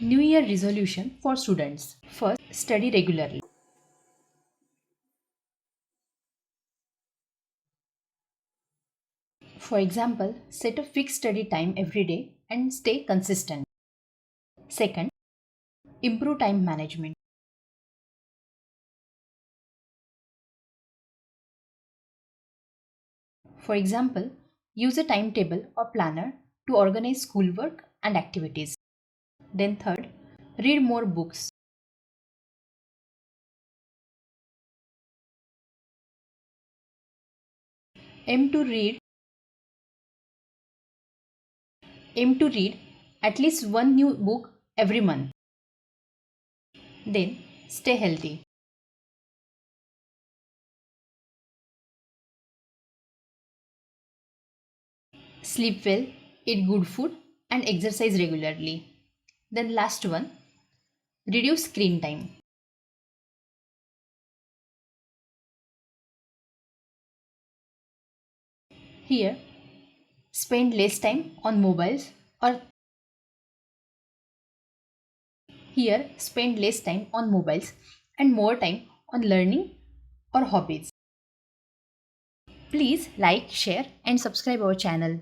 New Year resolution for students. First, study regularly. For example, set a fixed study time every day and stay consistent. Second, improve time management. For example, use a timetable or planner to organize schoolwork and activities. Then, third, read more books. Aim to read Aim to read at least one new book every month. Then, stay healthy. Sleep well, eat good food, and exercise regularly. Then, last one, reduce screen time. Here, spend less time on mobiles or here spend less time on mobiles and more time on learning or hobbies. Please like, share, and subscribe our channel.